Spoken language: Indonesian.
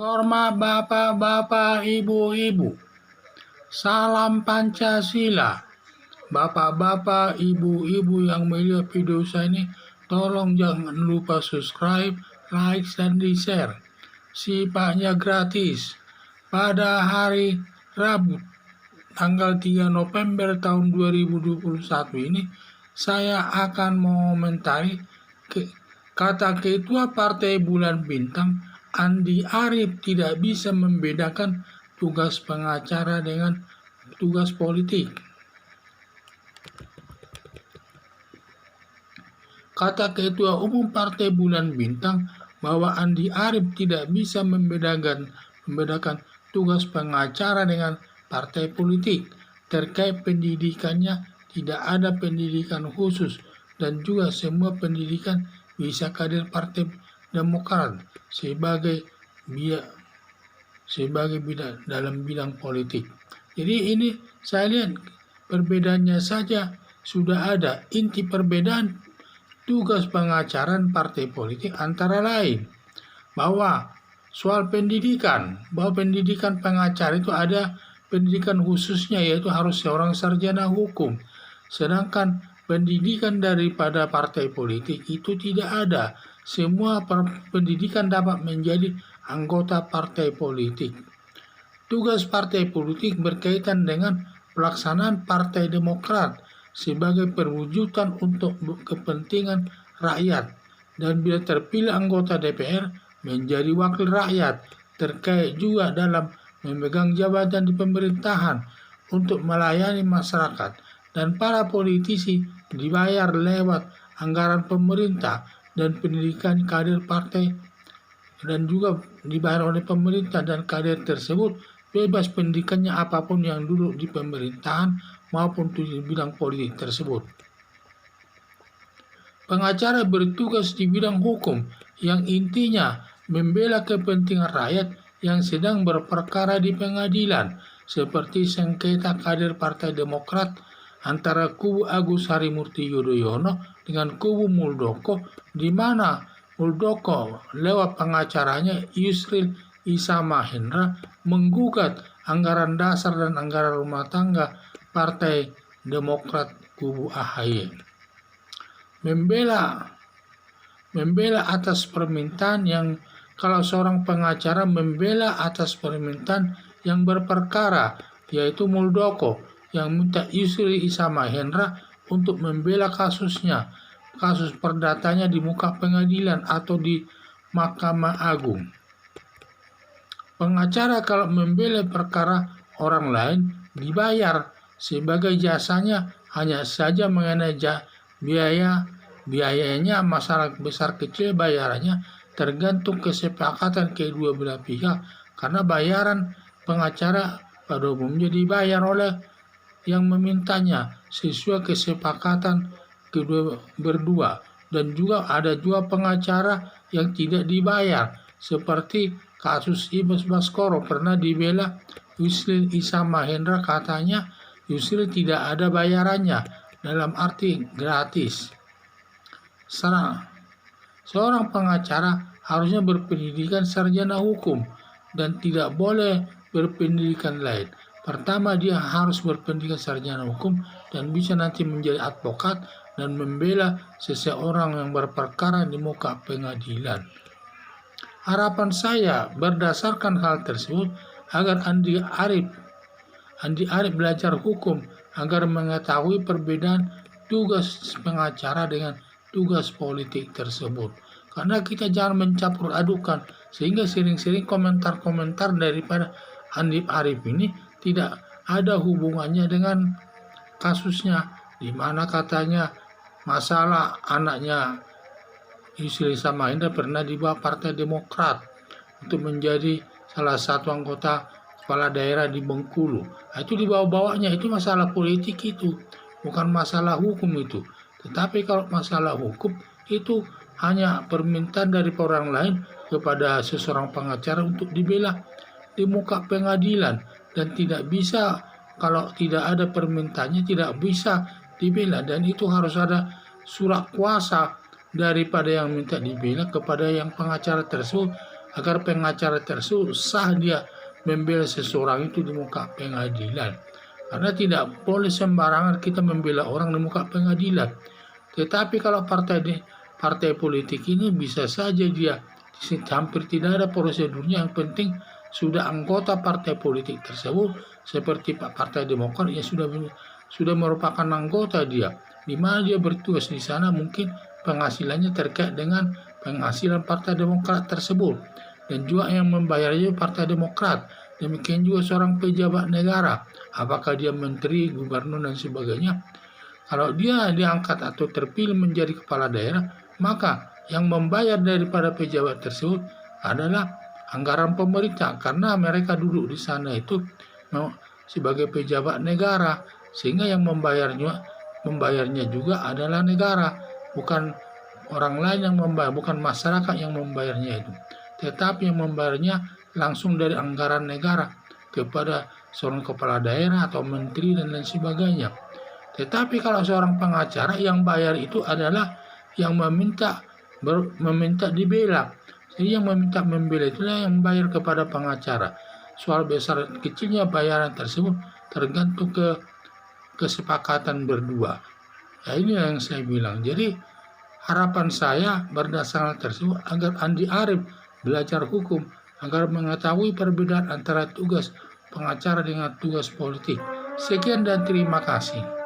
Hormat bapak-bapak, ibu-ibu. Salam Pancasila. Bapak-bapak, ibu-ibu yang melihat video saya ini, tolong jangan lupa subscribe, like, dan di-share. Sifatnya gratis. Pada hari Rabu, tanggal 3 November tahun 2021 ini, saya akan mengomentari kata Ketua Partai Bulan Bintang, Andi Arief, tidak bisa membedakan tugas pengacara dengan tugas politik. Kata Ketua Umum Partai Bulan Bintang bahwa Andi Arief tidak bisa membedakan tugas pengacara dengan partai politik. Terkait pendidikannya, tidak ada pendidikan khusus dan juga semua pendidikan bisa kader Partai Demokrat sebagai bidang dalam bidang politik. Jadi ini saya lihat perbedaannya saja sudah ada. Inti perbedaan tugas pengacaran partai politik antara lain bahwa soal pendidikan, bahwa pendidikan pengacara itu ada pendidikan khususnya, yaitu harus seorang sarjana hukum. Sedangkan pendidikan daripada partai politik itu tidak ada. Semua pendidikan dapat menjadi anggota partai politik. Tugas partai politik berkaitan dengan pelaksanaan Partai Demokrat sebagai perwujudan untuk kepentingan rakyat, dan bila terpilih anggota DPR menjadi wakil rakyat, terkait juga dalam memegang jabatan di pemerintahan untuk melayani masyarakat, dan para politisi dibayar lewat anggaran pemerintah dan pendidikan kader partai, dan juga dibayar oleh pemerintah, dan kader tersebut bebas pendidikannya apapun yang duduk di pemerintahan maupun di bidang politik tersebut. Pengacara bertugas di bidang hukum yang intinya membela kepentingan rakyat yang sedang berperkara di pengadilan, seperti sengketa kader Partai Demokrat antara kubu Agus Harimurti Yudhoyono dengan kubu Muldoko, di mana Muldoko lewat pengacaranya Yusril Iza Mahendra menggugat anggaran dasar dan anggaran rumah tangga Partai Demokrat kubu AHY. Membela atas permintaan yang, kalau seorang pengacara membela atas permintaan yang berperkara, yaitu Muldoko yang minta Yusril Iza Mahendra untuk membela kasusnya, kasus perdatanya di muka pengadilan atau di Mahkamah Agung. Pengacara kalau membela perkara orang lain dibayar, sebagai jasanya hanya saja mengenai biayanya, masalah besar kecil bayarannya tergantung kesepakatan kedua belah pihak, karena bayaran pengacara pada umumnya dibayar oleh yang memintanya sesuai kesepakatan kedua berdua. Dan juga ada juga pengacara yang tidak dibayar, seperti kasus Ibas Baskoro pernah dibela Yusril Iza Mahendra, katanya Yusril tidak ada bayarannya, dalam arti gratis. Seorang pengacara harusnya berpendidikan sarjana hukum dan tidak boleh berpendidikan lain. Pertama, dia harus berpendidikan sarjana hukum dan bisa nanti menjadi advokat dan membela seseorang yang berperkara di muka pengadilan. Harapan saya berdasarkan hal tersebut agar Andi Arief belajar hukum agar mengetahui perbedaan tugas pengacara dengan tugas politik tersebut. Karena kita jangan mencampur adukan, sehingga sering-sering komentar-komentar daripada Andi Arief ini tidak ada hubungannya dengan kasusnya, di mana katanya masalah anaknya Yusril Iza Mahendra pernah dibawa Partai Demokrat untuk menjadi salah satu anggota kepala daerah di Bengkulu. Itu dibawa-bawanya, itu masalah politik, itu bukan masalah hukum itu. Tetapi kalau masalah hukum itu hanya permintaan dari orang lain kepada seseorang pengacara untuk dibela di muka pengadilan, dan tidak bisa, kalau tidak ada permintaannya tidak bisa dibela, dan itu harus ada surat kuasa daripada yang minta dibela kepada yang pengacara tersebut agar pengacara tersebut sah dia membela seseorang itu di muka pengadilan. Karena tidak boleh sembarangan kita membela orang di muka pengadilan. Tetapi kalau partai politik ini bisa saja dia hampir tidak ada prosedurnya, yang penting sudah anggota partai politik tersebut, seperti Partai Demokrat ya sudah merupakan anggota dia, di mana dia bertugas di sana mungkin penghasilannya terkait dengan penghasilan Partai Demokrat tersebut, dan juga yang membayarnya Partai Demokrat. Demikian juga seorang pejabat negara, apakah dia menteri, gubernur dan sebagainya. Kalau dia diangkat atau terpilih menjadi kepala daerah, maka yang membayar daripada pejabat tersebut adalah anggaran pemerintah, karena mereka duduk di sana itu sebagai pejabat negara, sehingga yang membayarnya juga adalah negara, bukan orang lain yang membayar, bukan masyarakat yang membayarnya itu, tetapi yang membayarnya langsung dari anggaran negara kepada seorang kepala daerah atau menteri dan lain sebagainya. Tetapi kalau seorang pengacara, yang bayar itu adalah yang meminta dibela. Jadi yang meminta membela itulah yang bayar kepada pengacara. Soal besar kecilnya bayaran tersebut tergantung kesepakatan berdua. Ya, ini yang saya bilang. Jadi harapan saya berdasarkan tersebut agar Andi Arief belajar hukum, agar mengetahui perbedaan antara tugas pengacara dengan tugas politik. Sekian dan terima kasih.